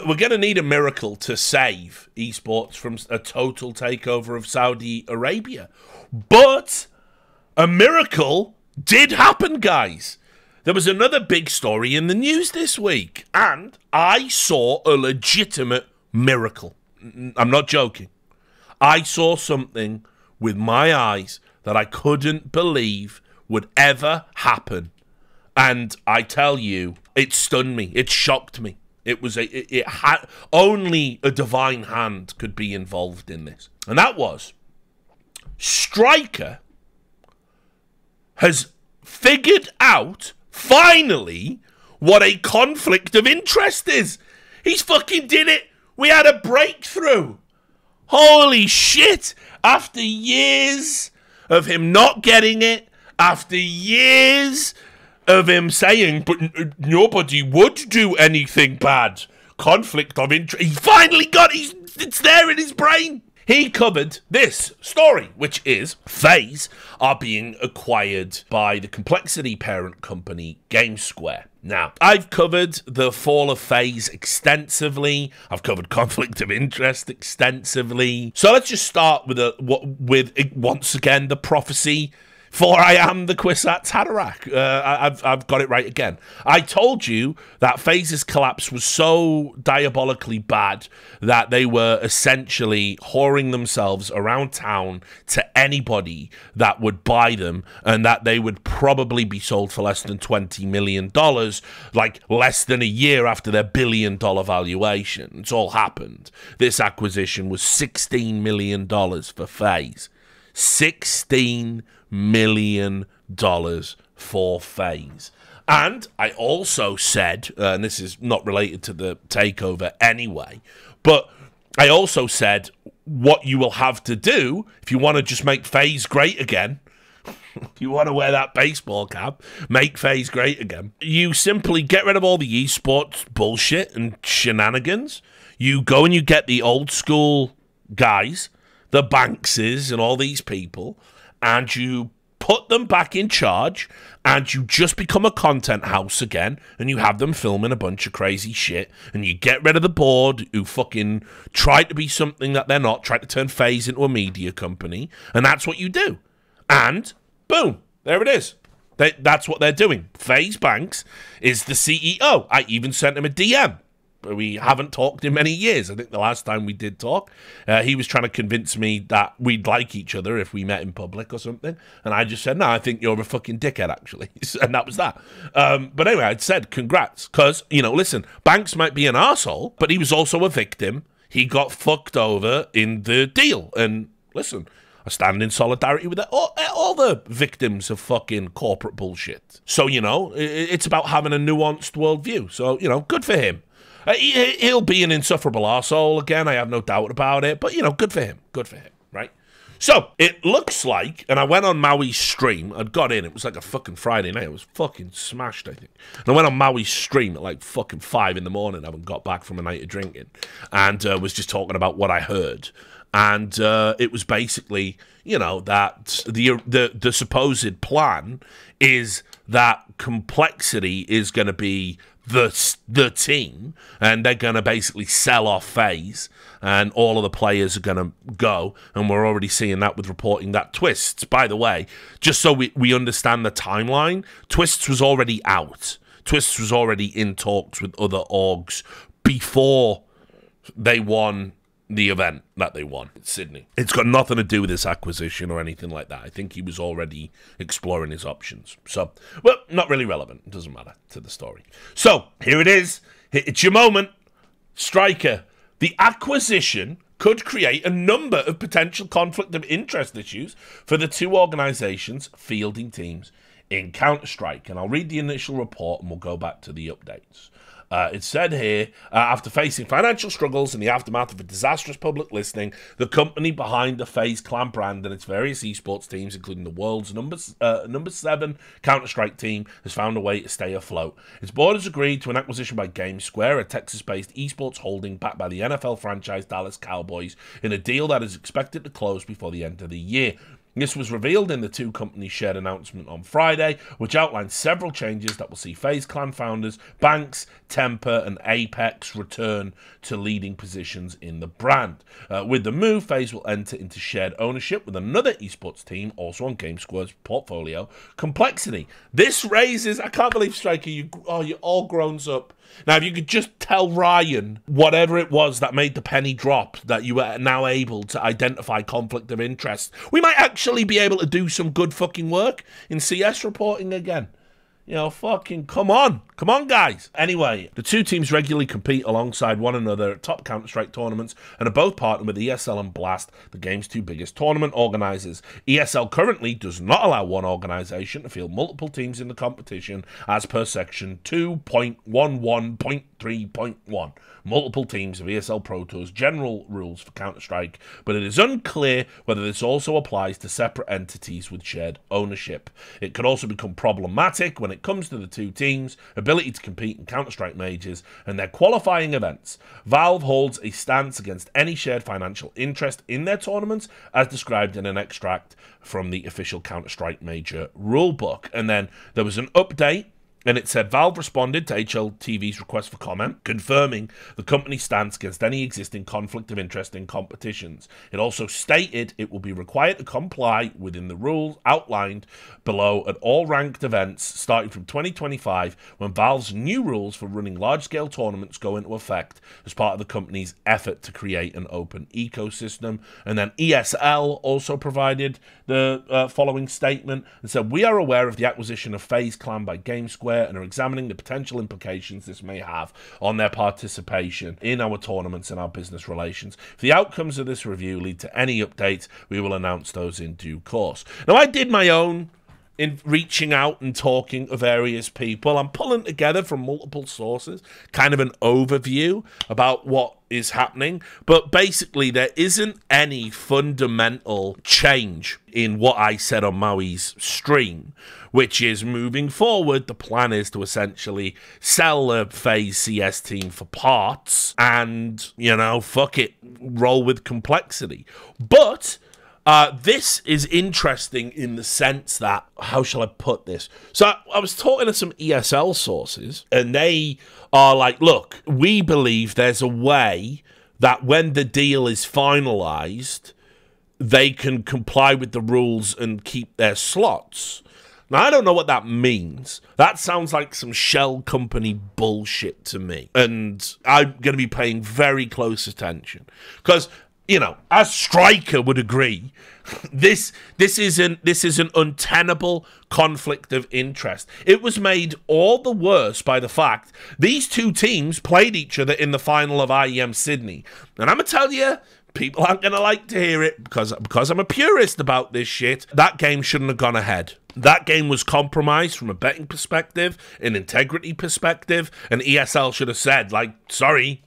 we're going to need a miracle to save esports from a total takeover of Saudi Arabia. But a miracle did happen, guys. There was another big story in the news this week, and I saw a legitimate miracle. I'm not joking. I saw something with my eyes that I couldn't believe would ever happen. And I tell you, it stunned me. It shocked me. It had only a divine hand could be involved in this. And that was Striker has figured out, finally, what a conflict of interest is. He's fucking did it. We had a breakthrough. Holy shit. After years of him not getting it, after years of him saying, but nobody would do anything bad. Conflict of interest. He finally got it. It's there in his brain. He covered this story, which is FaZe are being acquired by the Complexity parent company GameSquare. Now, I've covered the fall of FaZe extensively. I've covered conflict of interest extensively. So let's just start with once again the prophecy. For I am the Kwisatz Haderach. I've got it right again. I told you that FaZe's collapse was so diabolically bad that they were essentially whoring themselves around town to anybody that would buy them, and that they would probably be sold for less than $20 million, like less than a year after their billion-dollar valuation. It's all happened. This acquisition was $16 million for FaZe. $16 million for FaZe. And I also said, and this is not related to the takeover anyway, but I also said what you will have to do if you want to just make FaZe great again. If you want to wear that baseball cap, make FaZe great again. You simply get rid of all the esports bullshit and shenanigans. You go and you get the old school guys, the Bankses and all these people, and you put them back in charge, and you just become a content house again, and you have them filming a bunch of crazy shit, and you get rid of the board who fucking try to be something that they're not, try to turn FaZe into a media company, and that's what you do. And boom, there it is. That's what they're doing. FaZe Banks is the CEO. I even sent him a DM. We haven't talked in many years. I think the last time we did talk, he was trying to convince me that we'd like each other if we met in public or something. And I just said, no, I think you're a fucking dickhead, actually. And that was that. But anyway, I'd said, congrats. Because, you know, listen, Banks might be an arsehole, but he was also a victim. He got fucked over in the deal. And listen, I stand in solidarity with all the victims of fucking corporate bullshit. So, you know, it's about having a nuanced worldview. So, you know, good for him. He'll be an insufferable arsehole again, I have no doubt about it. But, you know, good for him, right? So, it looks like, and I went on Maui's stream, I'd got in, it was like a fucking Friday night, I was fucking smashed, I think. And I went on Maui's stream at like fucking 5 in the morning, I haven't got back from a night of drinking, and was just talking about what I heard. And it was basically, you know, that the supposed plan is that Complexity is going to be the team, and they're going to basically sell off FaZe, and all of the players are going to go, and we're already seeing that with reporting that Twists, by the way, just so we understand the timeline, Twists was already out. Twists was already in talks with other orgs before they won the event that they won in Sydney. It's got nothing to do with this acquisition or anything like that. I think he was already exploring his options. So, well, not really relevant. It doesn't matter to the story. So, here it is. It's your moment. Striker. The acquisition could create a number of potential conflict of interest issues for the two organizations fielding teams in Counter-Strike. And I'll read the initial report and we'll go back to the updates. It said here, after facing financial struggles in the aftermath of a disastrous public listing, the company behind the FaZe Clan brand and its various esports teams, including the world's number 7 Counter-Strike team, has found a way to stay afloat. Its board has agreed to an acquisition by GameSquare, a Texas-based esports holding backed by the NFL franchise Dallas Cowboys, in a deal that is expected to close before the end of the year. This was revealed in the two companies' shared announcement on Friday, which outlined several changes that will see FaZe Clan founders Banks, Temper, and Apex return to leading positions in the brand. With the move, FaZe will enter into shared ownership with another esports team, also on GameSquad's portfolio, Complexity. This raises, I can't believe, Striker, you're all grown up. Now, if you could just tell Ryan whatever it was that made the penny drop, that you are now able to identify conflict of interest, we might actually be able to do some good fucking work in CS reporting again. You know, fucking come on. Come on, guys. Anyway, the two teams regularly compete alongside one another at top counterstrike tournaments and are both partnered with ESL and Blast, the game's two biggest tournament organisers. ESL currently does not allow one organisation to field multiple teams in the competition as per section 2.11.3.1. Multiple teams of ESL Pro Tour's general rules for Counter-Strike, but it is unclear whether this also applies to separate entities with shared ownership. It could also become problematic when it comes to the two teams' ability to compete in Counter-Strike majors and their qualifying events. Valve holds a stance against any shared financial interest in their tournaments, as described in an extract from the official Counter-Strike major rulebook. And then there was an update, and it said Valve responded to HLTV's request for comment, confirming the company's stance against any existing conflict of interest in competitions. It also stated it will be required to comply within the rules outlined below at all ranked events starting from 2025, when Valve's new rules for running large-scale tournaments go into effect as part of the company's effort to create an open ecosystem. And then ESL also provided the following statement and said, "We are aware of the acquisition of FaZe Clan by GameSquare and are examining the potential implications this may have on their participation in our tournaments and our business relations. If the outcomes of this review lead to any updates, we will announce those in due course." Now, I did my own in reaching out and talking to various people. I'm pulling together from multiple sources kind of an overview about what is happening, but basically there isn't any fundamental change in what I said on Maui's stream, which is moving forward, the plan is to essentially sell the FaZe CS team for parts and, you know, fuck it, roll with Complexity. But this is interesting in the sense that, how shall I put this? So I was talking to some ESL sources, and they are like, look, we believe there's a way that when the deal is finalized, they can comply with the rules and keep their slots. Now, I don't know what that means. That sounds like some shell company bullshit to me. And I'm going to be paying very close attention. Because, you know, as Striker would agree, this is an untenable conflict of interest. It was made all the worse by the fact these two teams played each other in the final of IEM Sydney. And I'm going to tell you, people aren't going to like to hear it because I'm a purist about this shit. That game shouldn't have gone ahead. That game was compromised from a betting perspective, an integrity perspective, and ESL should have said, like, sorry.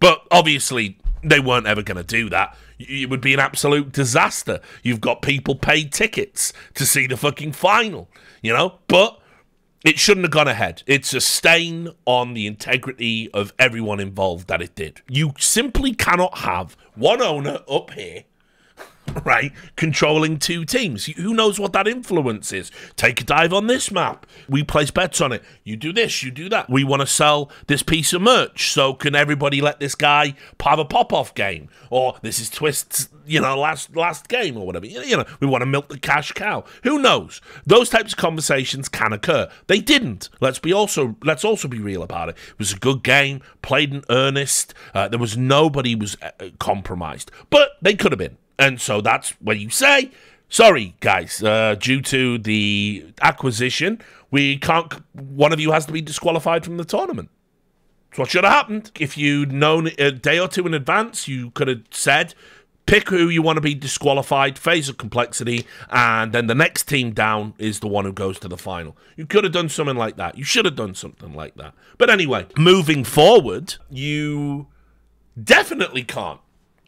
But obviously, they weren't ever going to do that. It would be an absolute disaster. You've got people paid tickets to see the fucking final, you know? But it shouldn't have gone ahead. It's a stain on the integrity of everyone involved that it did. You simply cannot have one owner up here, right, controlling two teams. Who knows what that influence is? Take a dive on this map. We place bets on it. You do this, you do that. We want to sell this piece of merch, so can everybody let this guy have a pop-off game? Or this is Twist's, you know, last game or whatever. You know, we want to milk the cash cow. Who knows? Those types of conversations can occur. They didn't. Let's also be real about it. It was a good game, played in earnest. There was nobody was compromised, but they could have been. And so that's when you say, sorry, guys, due to the acquisition, one of you has to be disqualified from the tournament. That's what should have happened. If you'd known a day or two in advance, you could have said, pick who you want to be disqualified, FaZe of Complexity, and then the next team down is the one who goes to the final. You could have done something like that. You should have done something like that. But anyway, moving forward, you definitely can't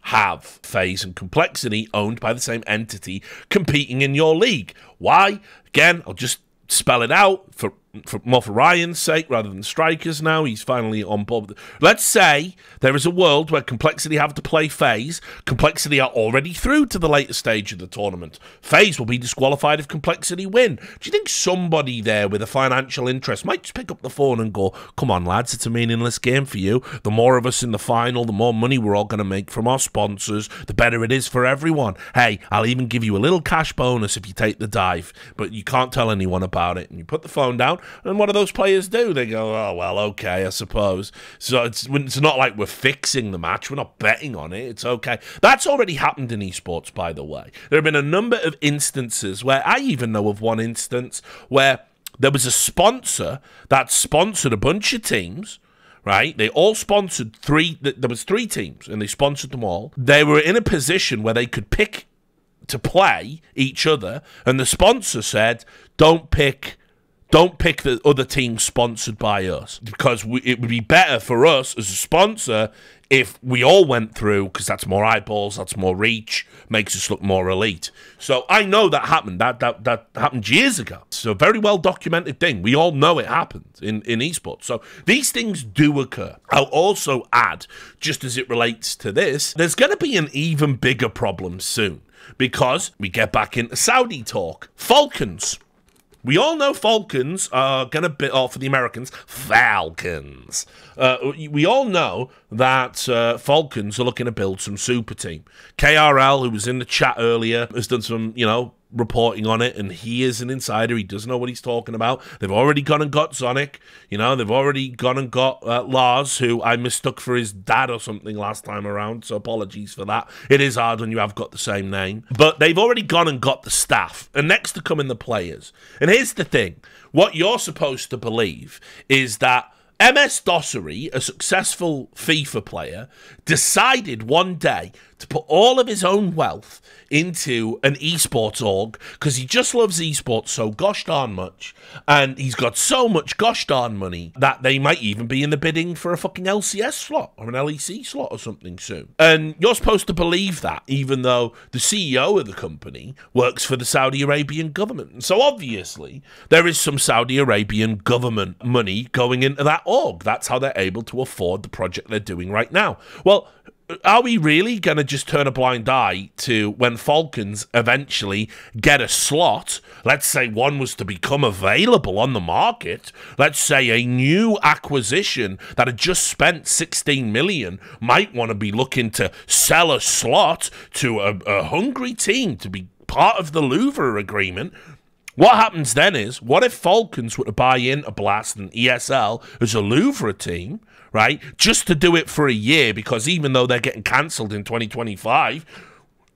have FaZe and Complexity owned by the same entity competing in your league. Why? Again, I'll just spell it out for more for Ryan's sake rather than Strikers now. He's finally on board. Let's say there is a world where Complexity have to play FaZe. Complexity are already through to the later stage of the tournament. FaZe will be disqualified if Complexity win. Do you think somebody there with a financial interest might just pick up the phone and go, come on, lads, it's a meaningless game for you. The more of us in the final, the more money we're all going to make from our sponsors, the better it is for everyone. Hey, I'll even give you a little cash bonus if you take the dive, but you can't tell anyone about it. And you put the phone down, and what do those players do? They go, oh, well, okay, I suppose. So it's not like we're fixing the match. We're not betting on it. It's okay. That's already happened in esports, by the way. There have been a number of instances where I even know of one instance where there was a sponsor that sponsored a bunch of teams, right? They all sponsored there was 3 teams, and they sponsored them all. They were in a position where they could pick to play each other, and the sponsor said, don't pick the other team sponsored by us, because it would be better for us as a sponsor if we all went through, because that's more eyeballs, that's more reach, makes us look more elite. So I know that happened. That happened years ago. It's a very well documented thing. We all know it happened in esports. So these things do occur. I'll also add, just as it relates to this, there's going to be an even bigger problem soon, because we get back into Saudi talk. Falcons. We all know Falcons are going to be, or for the Americans, Falcons. We all know that Falcons are looking to build some super team. KRL, who was in the chat earlier, has done some, reporting on it, and he is an insider. He doesn't know what he's talking about. They've already gone and got Sonic. They've already gone and got Lars, who I mistook for his dad or something last time around, so apologies for that. It is hard when you have got the same name. But they've already gone and got the staff, and next to come in the players. And here's the thing. What you're supposed to believe is that MS Dossery, a successful FIFA player, decided one day to put all of his own wealth into an esports org because he just loves esports so gosh darn much, and he's got so much gosh darn money that they might even be in the bidding for a fucking LCS slot or an LEC slot or something soon. And you're supposed to believe that, even though the CEO of the company works for the Saudi Arabian government. So obviously there is some Saudi Arabian government money going into that org. That's how they're able to afford the project they're doing right now. Well, are we really going to just turn a blind eye to when Falcons eventually get a slot? Let's say one was to become available on the market. Let's say a new acquisition that had just spent 16 million might want to be looking to sell a slot to a hungry team to be part of the Louvre agreement. What happens then is, what if Falcons were to buy in a Blast and ESL as a Louvre team, right, just to do it for a year, because even though they're getting cancelled in 2025,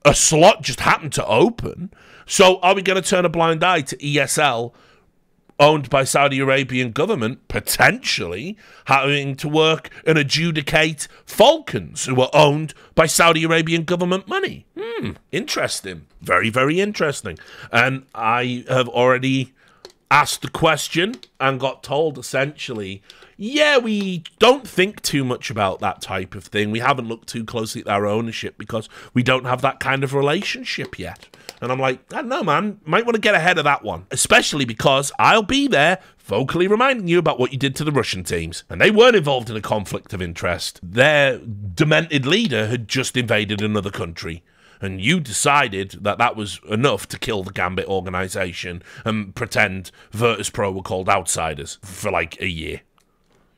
a slot just happened to open. So are we going to turn a blind eye to ESL, owned by Saudi Arabian government, potentially having to work and adjudicate Falcons, who are owned by Saudi Arabian government money? Interesting. Very, very interesting. And I have already asked the question and got told essentially, yeah, we don't think too much about that type of thing. We haven't looked too closely at our ownership because we don't have that kind of relationship yet. And I'm like, I don't know, man. Might want to get ahead of that one. Especially because I'll be there vocally reminding you about what you did to the Russian teams. And they weren't involved in a conflict of interest. Their demented leader had just invaded another country. And you decided that that was enough to kill the Gambit organization and pretend Virtus.pro were called outsiders for like a year.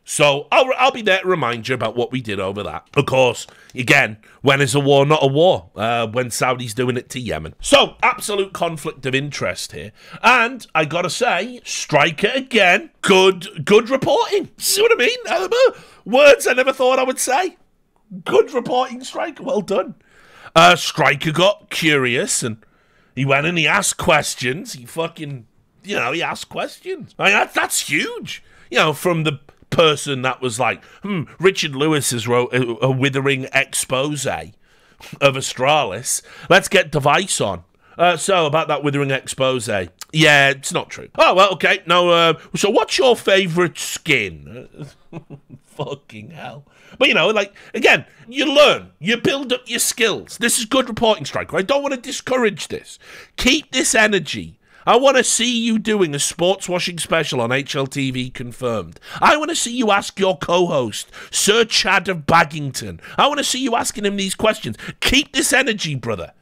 So I'll be there to remind you about what we did over that. Of course, again, when is a war not a war? When Saudi's doing it to Yemen. So, absolute conflict of interest here. And I gotta say, Striker again, good reporting. See what I mean? Words I never thought I would say. Good reporting, Striker. Well done. Striker got curious and he went and he asked questions. He fucking, he asked questions. I mean, that's huge. From the person that was like, Richard Lewis has wrote a withering expose of Astralis. Let's get Device on. So, about that withering expose. Yeah, it's not true. Oh, well, okay. No, so what's your favourite skin? Fucking hell. But, again, you learn. You build up your skills. This is good reporting, Striker. I don't want to discourage this. Keep this energy. I want to see you doing a sports washing special on HLTV Confirmed. I want to see you ask your co-host, Sir Chad of Baggington. I want to see you asking him these questions. Keep this energy, brother.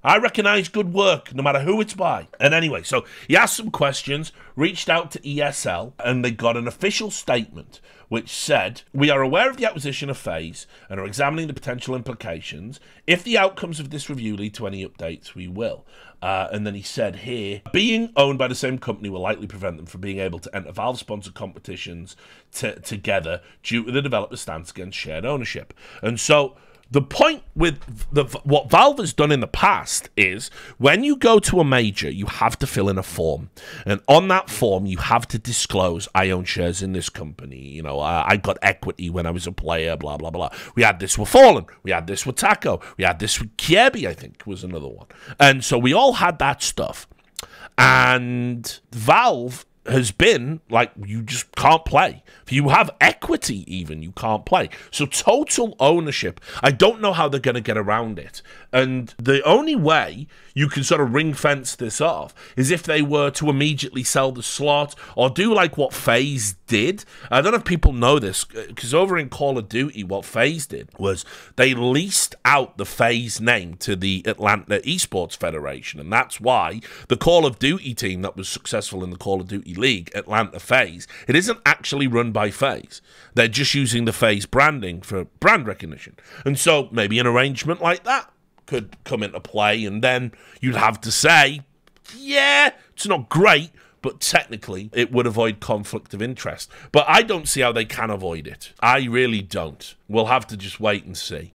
I recognise good work, no matter who it's by. And anyway, so he asked some questions, reached out to ESL, and they got an official statement which said, "We are aware of the acquisition of FaZe and are examining the potential implications. If the outcomes of this review lead to any updates, we will." And then he said here, being owned by the same company will likely prevent them from being able to enter Valve-sponsored competitions together due to the developer's stance against shared ownership. And so the point with what Valve has done in the past is when you go to a major, you have to fill in a form. And on that form, you have to disclose, I own shares in this company. You know, I got equity when I was a player, blah, blah, blah. We had this with Fallen. We had this with Taco. We had this with Kiebi, I think, was another one. And so we all had that stuff. And Valve has been like, you just can't play. If you have equity even, you can't play. So total ownership, I don't know how they're going to get around it. And the only way you can sort of ring fence this off is if they were to immediately sell the slot or do like what FaZe did. I don't know if people know this, because over in Call of Duty, what FaZe did was they leased out the FaZe name to the Atlanta Esports Federation. And that's why the Call of Duty team that was successful in the Call of Duty League, Atlanta FaZe, it isn't actually run by FaZe. They're just using the FaZe branding for brand recognition. And so maybe an arrangement like that could come into play, and then you'd have to say, yeah, it's not great, but technically it would avoid conflict of interest. But I don't see how they can avoid it. I really don't. We'll have to just wait and see.